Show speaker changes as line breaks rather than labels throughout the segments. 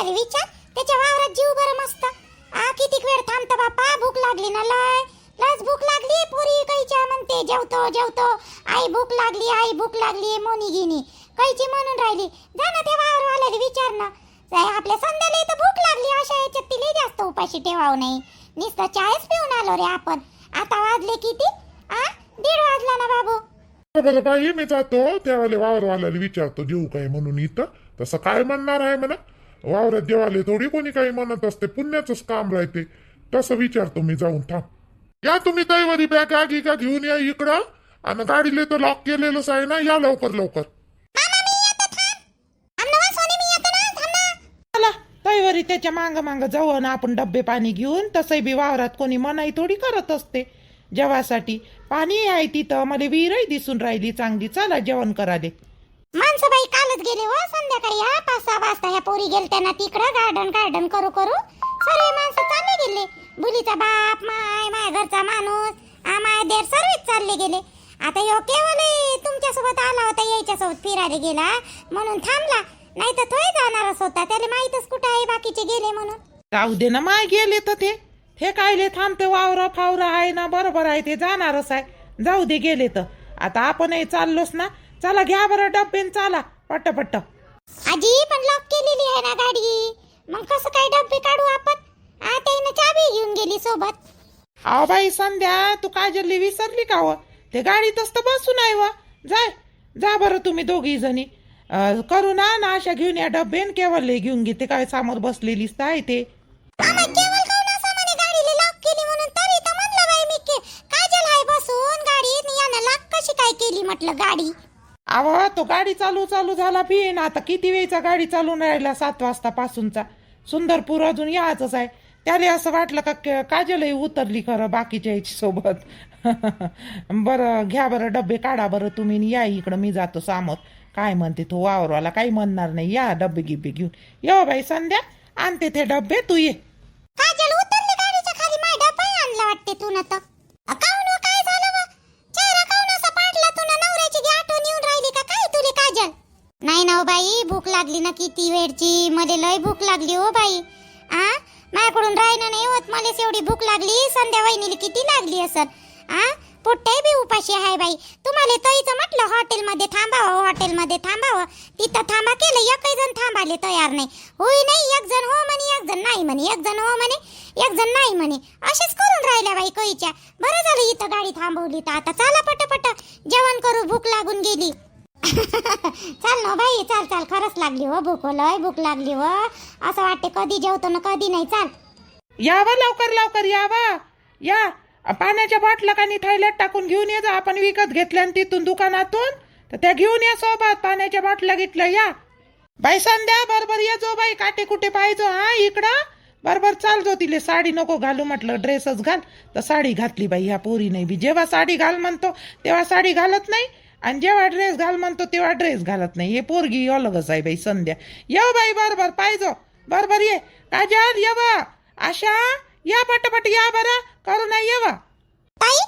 वावरवाल्याला विचार, त्याच्या वावरात जीव बरं मस्त. किती वेळ थांबतो बापा, भूक लागली ना लयच भूक लागली. पोरी काहीच्या म्हणते जेवतो जेवतो, आई भूक लागली, आई भूक लागली, मोनी गिनी काहीची म्हणून राहिली. जा ना त्या वावरवाल्याला विचार ना. आपल्या संध्याला तर भूक लागली, अशा याच्यात तिला जास्त उपाशी ठेवावं नाही. नुसतं चायच पिऊन आलो रे आपण. आता वाजले किती? 1:30 वाजला ना बाबू.
बरं बाई, मी जातो त्यावेळेला वावरवाल्याला विचारतो जेऊ काय म्हणून. इथं तसं काय म्हणणार आहे म्हणा, वावरात जेवाले थोडी कोणी काही म्हणत असते, पुण्याचंच काम राहते. तसं विचारतो मी जाऊन. थांब, या तुम्ही तैवारी बॅग आगी का घेऊन या इकडं. आणि गाडीले तर लॉक केलेलंच आहे ना, या लवकर लवकर.
चला तैवारी त्याच्या मांग मांग जाऊ ना आपण डब्बे पाणी घेऊन. तसंही बी वावरात कोणी मनाई थोडी करत असते जेवासाठी. पाणी आहे तिथं, मला विहीरही दिसून राहिली चांगली. चला जेवण करा दे.
माणसं बाई कालच गेले हो संध्याकाळी. 5-6 वाजता ह्या पोरी गेलत्या ना तिकडं गार्डन करू सर्व माणसं चालले गेले. बुलीचा बाप, माय घरचा माणूस, माय देर सर्वच चालले गेले. आता ह्यो केवळ तुमच्यासोबत आला होता, यायच्यासोबत फिरायला गेला म्हणून थांबला, नाही तर थोडी जाणारच होता. त्याला माहीतच कुठं आहे बाकीचे गेले म्हणून.
राहू दे ना, माय गेले तर ते कायले थांबते. वावरा फावरा आहे ना, बरोबर आहे, ते जाणारच आहे. जाऊ दे गेले तर. आता आपणही चाललोच ना. चला घ्या बरं डब्बेन, चला पट्ट.
आजी पण लॉक केलेली आहे ना गाडी, मग कसं काय डब्बे काढू आपण? त्याने चाबी घेऊन गेली सोबत.
अहो बाई संध्या, तू काजलली विसरली का व? ते गाडीतच तर बसून आहे व. जा बरं तुम्ही दोघी जणी करू ना अशा घेऊन या डब्बेन. केवळ घेऊन घेते काय समोर बसलेलीच आहे ते.
म्हटलं गाडी.
अहो तो गाडी चालू झाला पिन. आता किती वेळचा गाडी चालून राहिला, 7 वाजतापासूनचा. सुंदरपूर अजून यायचंच आहे. त्याला असं वाटलं का काजलही उतरली खरं बाकीच्या याची सोबत. बरं घ्या बरं डब्बे, काढा बरं तुम्ही. या इकडं, मी जातो समोर. काय म्हणते तो वावरवाला, काही म्हणणार नाही. या डब्बे गिब्बे घेऊन. ये बाई संध्या, आणते ते डब्बे, तू ये.
काजल उतरली गाडीच्या खाली, माय डब्बा आणला वाटते तू ना. तर काऊन काय झालं व? चेहरा काऊन असा पाडला तू ना? नवऱ्याची आठवण येऊन राहिली का काय तुले काजल? नाही ना बाई, भूक लागली ना किती वेळची. मला लय भूक लागली हो बाई. माझ्याकडून राहिना नाही होत. मलाच एवढी भूक लागली. संध्या वहिनीला किती लागली असत. पोट्टे बी उपाशी आहे बाई. तुम्हाला तईचं म्हटलं हॉटेलमध्ये थांबावं. तिथं थांबा केलं, एकही जण थांबाले तयार नाही. होई नाही, एक जण हो म्हणे, एक जण नाही म्हणे, एक जण हो म्हणे, एक जण नाही म्हणे. असेच करून राहिल्या बाई कईच्या. बरं झालं इथं गाडी थांबवली. तर आता चला पटापट जेवण करू, भूक लागून गेली. चाल ना बाई, चाल. खरंच लागली हो भूक, लय भूक लागली हो. असं वाटते कधी जेवतो ना कधी नाही. चाल
यावा लवकर यावा. या पाण्याच्या बाटल्या कानी थैल्यात टाकून घेऊन ये जा. आपण विकत घेतल्या तिथून दुकानातून, तर त्या घेऊन या सोबत. पाण्याच्या बाटल्या घेतल्या. या बाई संध्या, बरोबर ये जो बाई. काटे कुठे पाहिजे इकडं बरोबर चालतो. तिले साडी नको घालू म्हटलं, ड्रेसच घाल. तर साडी घातली बाई ह्या पोरी नाही बी. जेव्हा साडी घाल म्हणतो तेव्हा साडी घालत नाही, आणि जेव्हा ड्रेस घाल म्हणतो तेव्हा ड्रेस घालत नाही. हे पोरगी अलगच आहे बाई संध्या. येऊ बाई बरोबर पाहिजे, बरोबर ये. काजल ये बा, आशा या पटपट या बरं, करू नाही ये.
ताई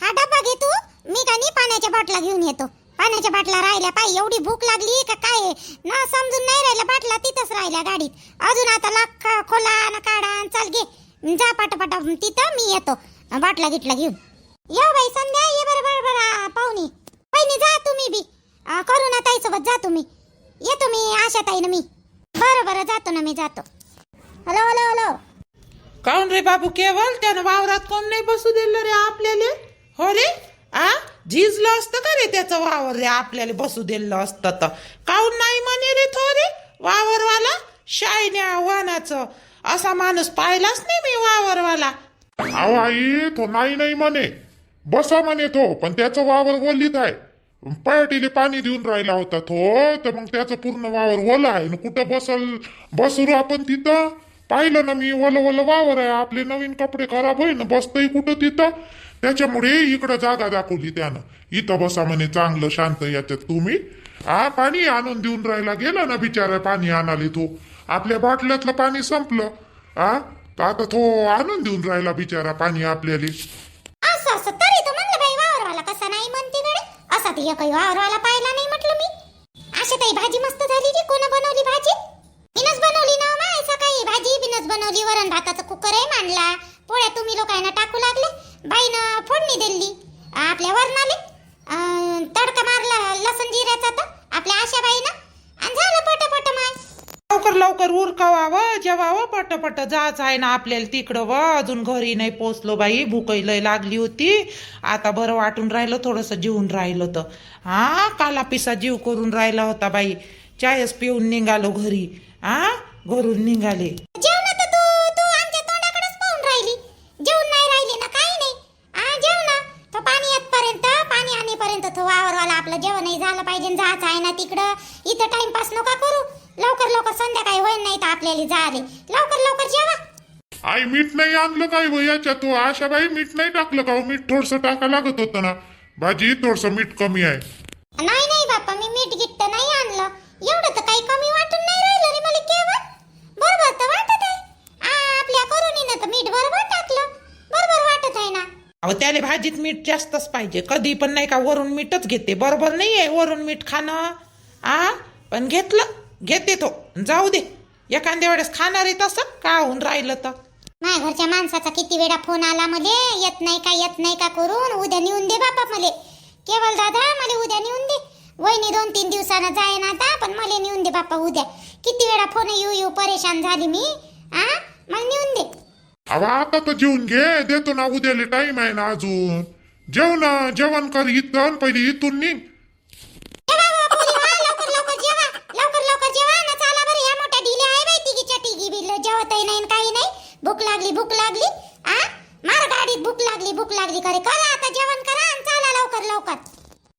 हा डब्बा घे तू, मी का नाही पाण्याच्या बाटला घेऊन येतो. पाण्याच्या बाटला राहिल्या पाय. एवढी भूक लागली का काय ना समजून नाही राहिल्या. बाटला तिथंच राहिल्या गाडीत. अजून आता लाख खोला ना काढा. चल घे जा पटपट तिथं, मी येतो बाटला गिटला घेऊन. येऊ बाई संध्या, ये बरोबर पाहुणी. पहिली जा तुम्ही बी, करू ना ताई सोबत जा तुम्ही. येतो मी, आशा ताई ना मी. बरं जातो ना मी, जातो. हॅलो.
काऊन रे बाबू, केवळ त्यानं वावरात कोण नाही बसू दिलं रे आपल्याला? हो रे, झिजलं असतं का रे त्याचं वावर रे? आपल्याला बसू दिलं असतं तर. काऊन नाही म्हणे रे थोरे वावरवाला? शायन्या वानाचं असा माणूस पाहिलाच नाही मी वावरवाला.
अहो आई, तो नाही म्हणे, बसा म्हणे तो. पण त्याचं वावर ओलीत आहे. पयाटीले पाणी देऊन राहिला होता तो, तर मग त्याचं पूर्ण वावर ओला आहे. कुठं बसू आपण तिथं? पाहिलं ना मी, ओलं वावर आहे. आपले नवीन कपडे खराब होईल ना, बसतही कुठं तिथं. त्याच्यामुळे इकडं जागा दाखवली त्यानं. इथं बसा म्हणे चांगलं शांत याच्यात तुम्ही. पाणी आणून देऊन राहिला. गेला ना बिचारा पाणी आणाले तो. आपल्या बाटल्यातलं पाणी संपलं. तर आता तो आणून देऊन राहिला बिचारा पाणी आपल्याला.
असं तरी तो म्हणलं बाई वावरवाला कसा नाही म्हणते गडे. असा ते काही वावरवाला पाहिला नाही म्हटलं मी. आशा ताई भाजी मस्त झाली रे. कोण बनवली भाजी? मीनच बनवली ना माय. करायचा तर आपल्या आशाबाईनं आणि झालं पटपट माय.
लवकर लवकर उरकावावं जेवावं पटपट जायचं आहे ना आपल्याला तिकडं व अजून घरी नाही पोचलो बाई भूकही लय लागली होती. आता बरं वाटून राहिलं थोडंसं जीवन राहिलं तर हा काला पिसा जीव करून राहिला होता बाई. चायच पिऊन निघालो घरी घरून निघाले.
जेवण तर तू तू आमच्या तोंडाकडेच पाहून राहिली. जेवण नाही राहिली ना काही नाही. जेव ना तो पाणी येतपर्यंत पाणी आणेपर्यंत तो वावरवाला आपलं जेवणही झालं पाहिजे. जायचं आहे ना तिकडं. इथं टाइमपास नका करू. लवकर लवकर संध्याकाळी होईल नाही तर आपल्याला जाले. लवकर लवकर जेवा.
आई मीठ नाही आणलं काय व याच्यात तो आशाबाई मीठ नाही टाकलं का मीठ थोडस टाका लागत होतं ना भाजी थोडस मीठ कमी आहे.
नाही नाही बाप्पा मी मीठ गिट्ट नाही आणलं. एवढं तर काही कमी वाटून नाही राहिलं रे मला केवळ. बरोबर तर वाटत आहे. आपल्या करुणीनं तर मीठ बरोबर टाकलं. बरोबर वाटत आहे ना.
अहो त्याला भाजीत मीठ जास्तच पाहिजे. कधी पण नाही का वरून मीठच घेते. बरोबर नाहीये वरून मीठ खाणं पण घेते तो जाऊ दे. एखाद्या वेळेस खाणार आहे तसं का होऊन राहिलं तर.
माझ्या घरच्या माणसाचा किती वेळा फोन आला मले. येत नाही का करून उद्या नेऊन दे बापा मले. केवळ दादा मला उद्या नेऊन दे. वहिनी 2-3 दिवसानं जाय ना आता पण मला नेऊन दे बापा उद्या. किती वेळा फोन येऊ परेशान झाली मी. मला नेऊन दे.
अहो आता तर जेवून घे देतो ना उद्याला टाइम आहे ना अजून. जेव ना जेवण कर इथं पहिले इथून निघ.
जेवा बापा, लवकर लवकर जेवा. लवकर लवकर जेवा ना. चला बरं ह्या मोठ्या ढिल्या आहे बाई तिघीच्या तिघी बिल जेवतही नाही काही नाही. भूक लागली मार गाडीत भूक लागली करे करा आता जेवण करा आणि चला लवकर लवकर.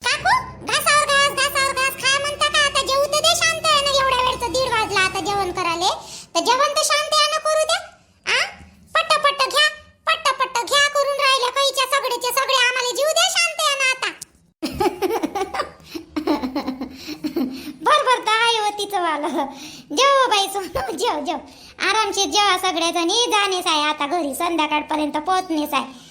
काकू घासावर घास खा म्हणता का. आता जेवू तर दे. शांत आहे ना एवढ्या वेळचं 1:30 वाजला आता जेवण करायला. तर जेवण तर शांत आहे ना करू द्या. पट्ट घ्या करून राहिल्या काहीच्या सगळेचे सगळे आम्हाला जीव द्या. शांत आहे ना आता. बरोबर तर आहे हो तिचं वालं. जेव बाई सोनू जेव आरामशीर जेवा सगळ्याजणी. जाणेच आहे आता घरी संध्याकाळपर्यंत पोहोचणेच आहे.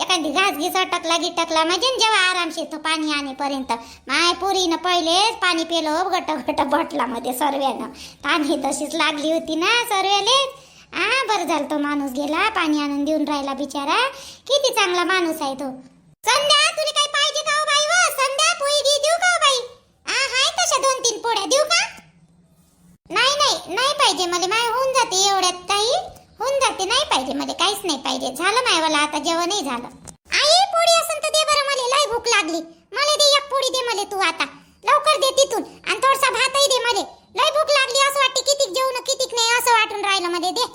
एखादी घास घिस अटकला म्हणजे जेव्हा आरामशीर तो पाणी आणेपर्यंत. माय पोरीनं पहिलेच पाणी पेलो गट बटलामध्ये सर्व्यानं. पाणी तशीच लागली होती ना सर्व्याले. बरं झालं तो माणूस गेला पाणी आणून देऊन राहिला बिचारा. किती चांगला माणूस आहे तो. संध्या तुला काही पाहिजे का हो बाई. व संध्या पोळी देऊ का हो बाई. हाय तशा 2-3 पोळ्या देऊ का. नाही पाहिजे मला. माय होऊन जाते एवढ्यात काही होऊन जाते. नाही पाहिजे मला काहीच नाही पाहिजे. झालं मायवाला आता जेवणही झालं. आई पोळी असेल तर दे बरं मला. लय भूक लागली मला. दे एक पोळी दे मला तू आता लवकर दे तिथून. आणि थोडासा भातही दे मला. लय भूक लागली असं वाटते कितीक जेवण कितीक नाही असं वाटून राहिलं मध्ये. दे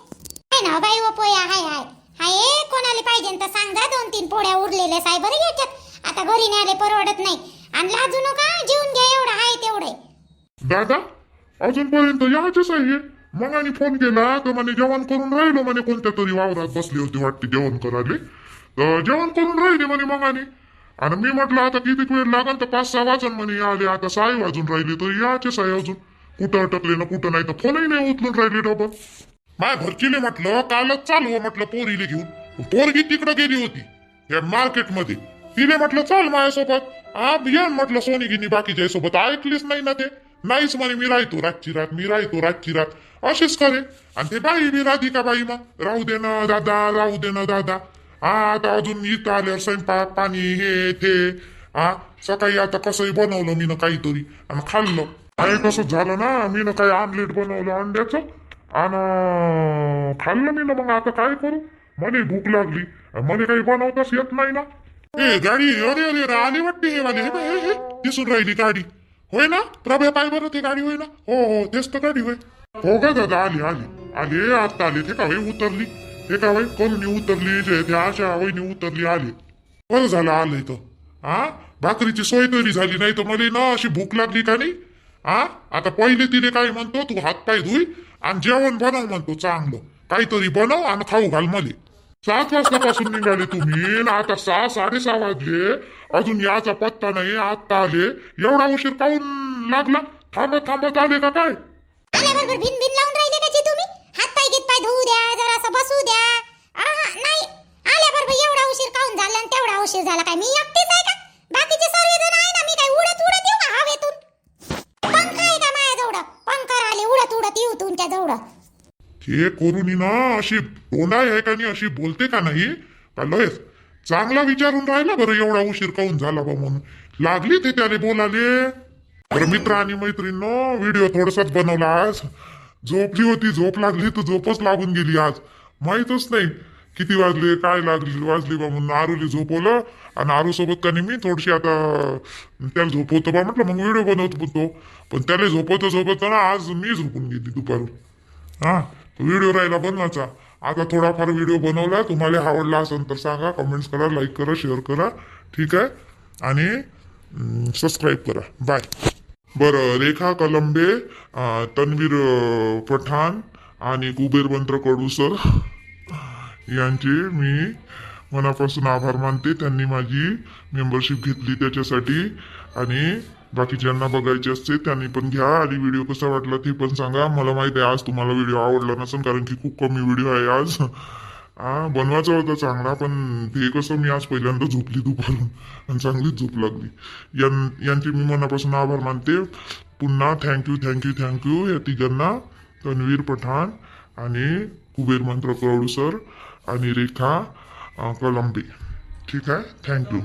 आहे ना बाई व पोया हाय कोणाला पाहिजे तर सांग जा. 2-3 पोळ्या उरलेल्या साहेब बरं घ्यायच्यात. आता घरी न्यायला परवडत नाही. आणि लाजू नका जेवून घ्या. एवढं आहे तेवढं.
दादा अजूनपर्यंत यायचेच आहे. मग आणि फोन केला तर म्हणे जेवण करून राहिलो म्हणे. कोणत्या तरी वावरात बसली होती वाटते जेवण करायला. तर जेवण करून राहिले म्हणे मग आणि मी म्हटलं आता किती वेळ लागल तर 5-6 वाजून म्हणे आले. आता 6 वाजून राहिले तर यायचेच आहे अजून. कुठं अटकले ना कुठं नाही तर फोनही नाही उचलून राहिले डबल. माझ्या घरचीले म्हटलं कालच चालू म्हटलं पोरीले घेऊन. पोरगी तिकडे गेली होती या मार्केटमध्ये. तिने म्हटलं चाल माझ्यासोबत. म्हटलं सोनी गिनी बाकीच्या सोबत. ऐकलीच नाही ना ते. नाहीच म्हणे मी राहतो रातची रात असेच करे. आणि ते बाई बी राधिका बाई मग राहू दे ना दादा. आता अजून इथं आल्यावर स्वयंपाक पाणी हे ते. सकाळी आता कसंही बनवलं मी काहीतरी आणि खाल्लं. काही कसं झालं ना मी काही आमलेट बनवलं अंड्याचं आणि खाल्लं मी मग आता काय करू. म्हणे भूक लागली. म्हणे काही बनवताच येत नाही ना. गाडी अरे आली वाटते हे वाले. हे दिसून राहिली गाडी. होय ना प्रभा पाय बरं ते गाडी होय ना. हो तेच तर गाडी होय. हो का दादा आली आता आले. ते का उतरली. ते का करून उतरली. त्या आशा वहिनी उतरली आली. बरं झालं आलंय तर. भाकरीची सोय तरी झाली. नाही तर मला ना अशी भूक लागली का नाही. आता पहिले तिने काय म्हणतो तू हातपाय धुई आणि जेवण बनव म्हणतो चांगलं. काहीतरी बनव आणि खाऊ घाल मले. 7 वाजल्यापासून निघाले तुम्ही. आता 6-6:30 वाजले अजून याचा पत्ता नाही. आता आले. एवढा उशीर काऊन लागला. थांबत आले का काय.
आल्याबरोबर भिन लावून राहिले का जी तुम्ही. हात पाय धुवू द्या जरासं बसू द्या. नाही आल्याबरोबर एवढा उशीर काऊन झाला आणि तेवढा उशीर झाला काय मी एकटीच आहे का. बाकीचे सर्वजण आहे ना. मी काय उडत येऊ का हवेतून. पंख आहे का माझ्याजवळ. पंखा आले उडत येऊ तुमच्या जवळ.
हे करून ना अशी तोंडा आहे का नाही अशी बोलते का नाही का. लयच चांगला विचारून राहिला बरं. एवढा उशीर काऊन झाला बा म्हणून लागली ते त्याला बोलाले. बरं मित्र आणि मैत्रिणींनो, व्हिडिओ थोडासाच बनवला आज. झोपली होती, झोप लागली तर झोपच लागून गेली आज. माहीतच नाही किती वाजले, काय वाजले बा, म्हणून आरूला झोपवलं. आणि आरू सोबत का नाही मी थोडीशी आता त्याला झोपवतो बा म्हटलं, मग व्हिडिओ बनवत होतो. पण त्याला झोपवतो ना आज मी झोपून गेली दुपारून. हा, व्हिडिओ राहिला बनवायचा. आता थोडाफार व्हिडिओ बनवला. तुम्हाला आवडला असेल तर सांगा, कमेंट्स करा, लाईक करा, शेअर करा. ठीक आहे, आणि सबस्क्राईब करा. बाय. बरं, रेखा कलंबे, तन्वीर पठाण आणि कुबेर मंत्र कडू सर यांचे मी मनापासून आभार मानते. त्यांनी माझी मेंबरशिप घेतली त्याच्यासाठी. आणि बाकी ज्यांना बघायचे असते त्यांनी पण घ्या. आणि व्हिडिओ कसा वाटला ते पण सांगा. मला माहिती आहे आज तुम्हाला व्हिडिओ आवडला नसेल, कारण की खूप कमी व्हिडिओ आहे आज. बनवायचा होता चांगला, पण ते कसं मी आज पहिल्यांदा झोपली दुपारून आणि चांगलीच झोप लागली. यांचे मी मनापासून आभार मानते. पुन्हा थँक्यू या तिघांना, तन्वीर पठाण आणि कुबेर मंत्र कडू सर आणि रेखा कलंबे. ठीक आहे, थँक्यू.